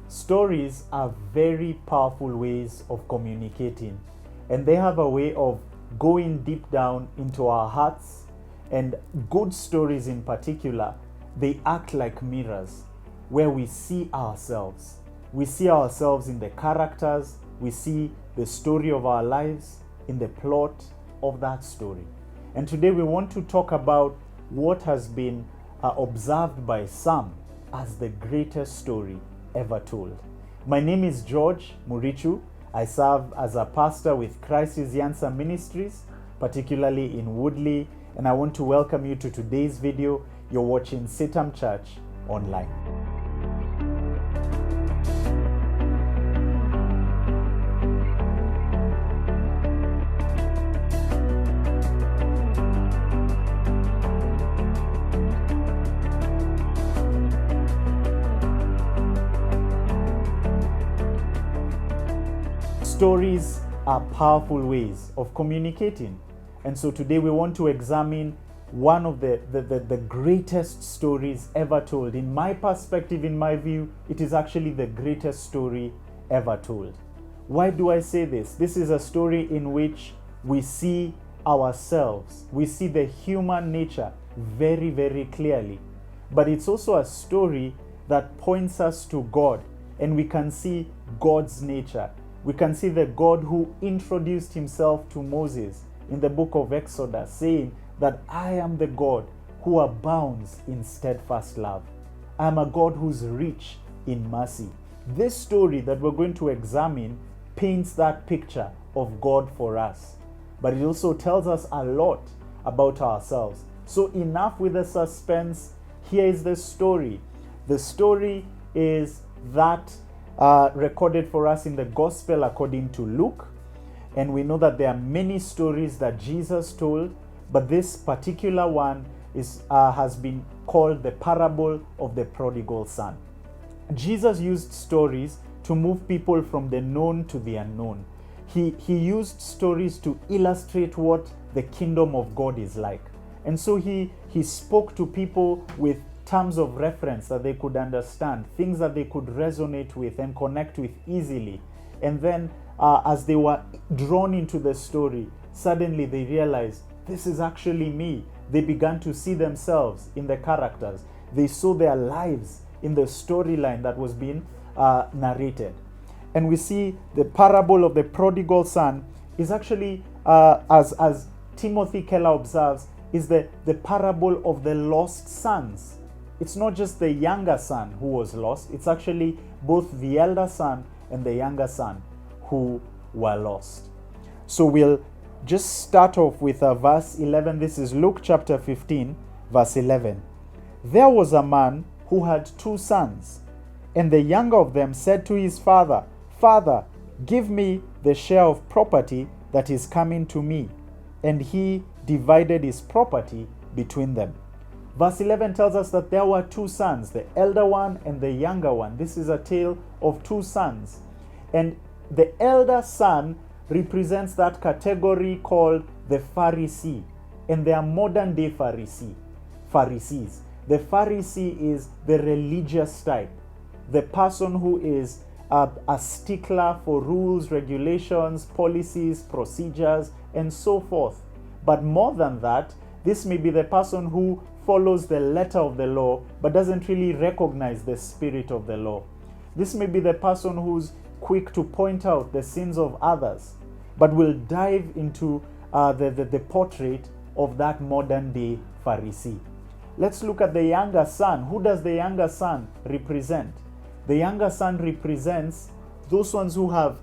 Stories are very powerful ways of communicating, and they have a way of going deep down into our hearts. And good stories in particular, they act like mirrors where we see ourselves. We see ourselves in the characters, we see the story of our lives in the plot of that story. And today we want to talk about what has been observed by some as the greatest story ever told. My name is George Murichu. I serve as a pastor with Christ is the Answer Ministries, particularly in Woodley, and I want to welcome you to today's video. You're watching CITAM Church Online. Stories are powerful ways of communicating. And so today we want to examine one of the greatest stories ever told. In my perspective, in my view, it is actually the greatest story ever told. Why do I say this? This is a story in which we see ourselves. We see the human nature very, very clearly. But it's also a story that points us to God, and we can see God's nature. We can see the God who introduced himself to Moses in the book of Exodus, saying that I am the God who abounds in steadfast love. I am a God who's rich in mercy. This story that we're going to examine paints that picture of God for us, but it also tells us a lot about ourselves. So enough with the suspense. Here is the story. The story is that recorded for us in the Gospel according to Luke. And we know that there are many stories that Jesus told, but this particular one has been called the parable of the prodigal son. Jesus used stories to move people from the known to the unknown. He used stories to illustrate what the kingdom of God is like. And so he spoke to people with terms of reference that they could understand, things that they could resonate with and connect with easily. And then as they were drawn into the story, suddenly they realized, this is actually me. They began to see themselves in the characters. They saw their lives in the storyline that was being narrated. And we see the parable of the prodigal son is actually, as Timothy Keller observes, is the parable of the lost sons. It's not just the younger son who was lost. It's actually both the elder son and the younger son who were lost. So we'll just start off with verse 11. This is Luke chapter 15, verse 11. There was a man who had 2 sons, and the younger of them said to his father, Father, give me the share of property that is coming to me. And he divided his property between them. Verse 11 tells us that there were 2 sons, the elder one and the younger one. This is a tale of 2 sons. And the elder son represents that category called the Pharisee. And they are modern day Pharisees. The Pharisee is the religious type, the person who is a stickler for rules, regulations, policies, procedures, and so forth. But more than that, this may be the person who follows the letter of the law but doesn't really recognize the spirit of the law. This may be the person who's quick to point out the sins of others but will dive into the portrait of that modern day Pharisee. Let's look at the younger son. Who does the younger son represent? The younger son represents those ones who have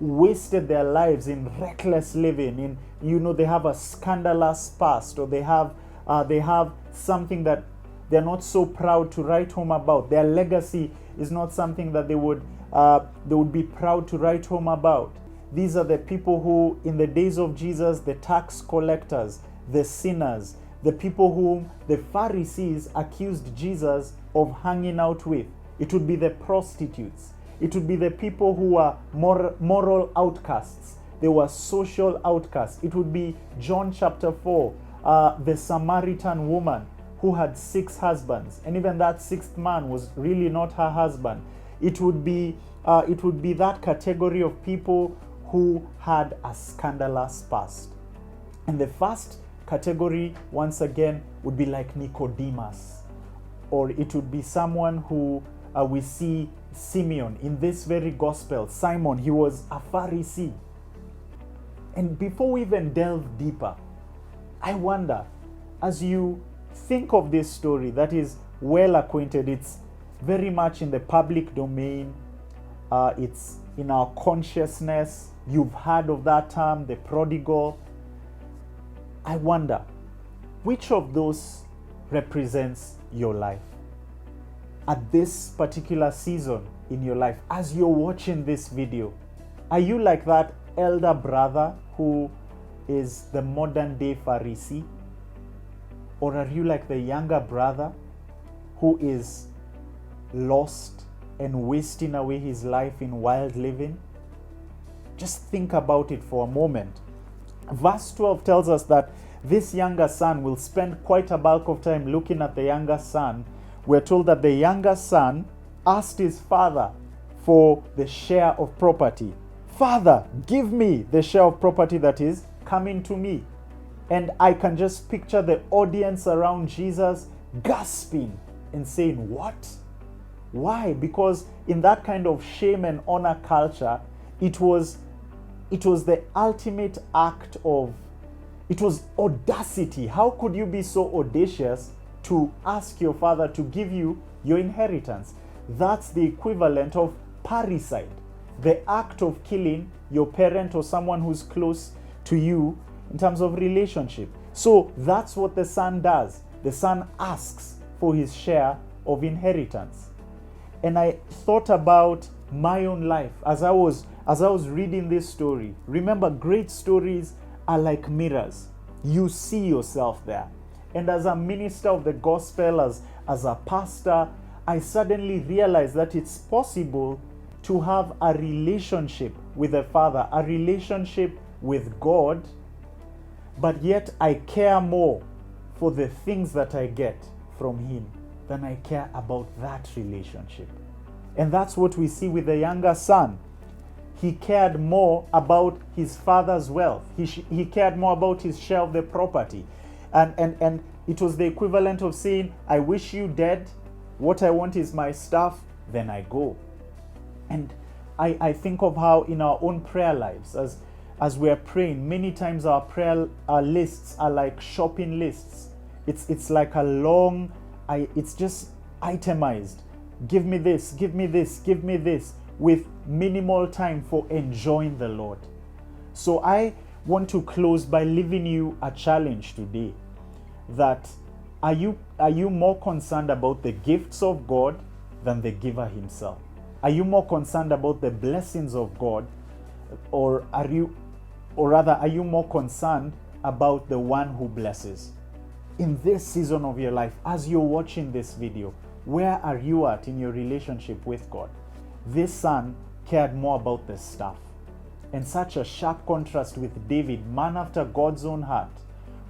wasted their lives in reckless living, they have a scandalous past, or they have something that they're not so proud to write home about. Their legacy is not something that they would be proud to write home about. These are the people who, in the days of Jesus, the tax collectors, the sinners, the people whom the Pharisees accused Jesus of hanging out with. It would be the prostitutes. It would be the people who are moral outcasts. They were social outcasts. It would be John chapter 4, the Samaritan woman who had 6 husbands, and even that 6th man was really not her husband. it would be that category of people who had a scandalous past. And the first category, once again, would be like Nicodemus, or it would be someone who we see Simeon in this very gospel. Simon, he was a Pharisee. And before we even delve deeper, I wonder, as you think of this story that is well acquainted, it's very much in the public domain, it's in our consciousness, you've heard of that term, the prodigal. I wonder, which of those represents your life? At this particular season in your life, as you're watching this video, are you like that elder brother who is the modern day Pharisee? Or are you like the younger brother who is lost and wasting away his life in wild living? Just think about it for a moment. Verse 12 tells us that this younger son will spend quite a bulk of time looking at the younger son. We're told that the younger son asked his father for the share of property. Father, give me the share of property that is coming to me. And I can just picture the audience around Jesus gasping and saying, what? Why? Because in that kind of shame and honor culture, it was the ultimate act of, it was audacity. How could you be so audacious to ask your father to give you your inheritance? That's the equivalent of parricide, the act of killing your parent or someone who's close to you in terms of relationship. So that's what the son does. The son asks for his share of inheritance. And I thought about my own life as I was reading this story. Remember, great stories are like mirrors. You see yourself there. And as a minister of the gospel, as a pastor, I suddenly realized that it's possible to have a relationship with the Father, a relationship with God, but yet I care more for the things that I get from Him than I care about that relationship. And that's what we see with the younger son. He cared more about his father's wealth. He cared more about his share of the property. And it was the equivalent of saying, I wish you dead. What I want is my stuff. Then I go. And I think of how in our own prayer lives, as we're praying, many times our prayer lists are like shopping lists. It's like a long, it's just itemized. Give me this, give me this, give me this, with minimal time for enjoying the Lord. So I want to close by leaving you a challenge today. That are you more concerned about the gifts of God than the giver himself? Are you more concerned about the blessings of God, or are you more concerned about the one who blesses? In this season of your life, as you're watching this video, where are you at in your relationship with God? This son cared more about the stuff. And such a sharp contrast with David, man after God's own heart,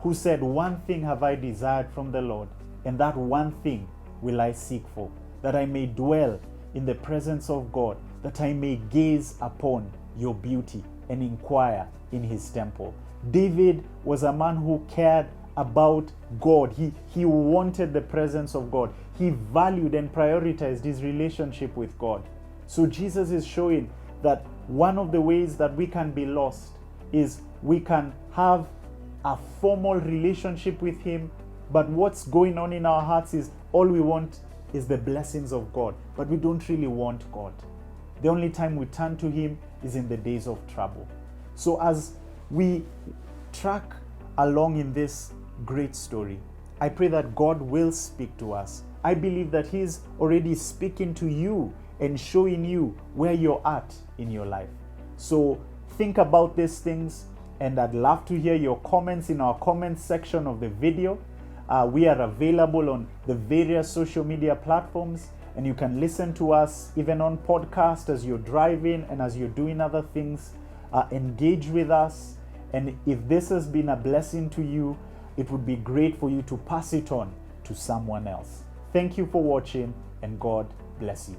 who said, one thing have I desired from the Lord, and that one thing will I seek for, that I may dwell in the presence of God, that I may gaze upon your beauty and inquire in his temple. David was a man who cared about God. He wanted the presence of God. He valued and prioritized his relationship with God. So Jesus is showing that one of the ways that we can be lost is we can have a formal relationship with him, but what's going on in our hearts is all we want is the blessings of God, but we don't really want God. The only time we turn to him is in the days of trouble. So as we track along in this great story, I pray that God will speak to us. I believe that he's already speaking to you and showing you where you're at in your life. So think about these things, and I'd love to hear your comments in our comments section of the video. We are available on the various social media platforms, and you can listen to us even on podcast as you're driving and as you're doing other things. Engage with us, and if this has been a blessing to you, it would be great for you to pass it on to someone else. Thank you for watching, and God bless you.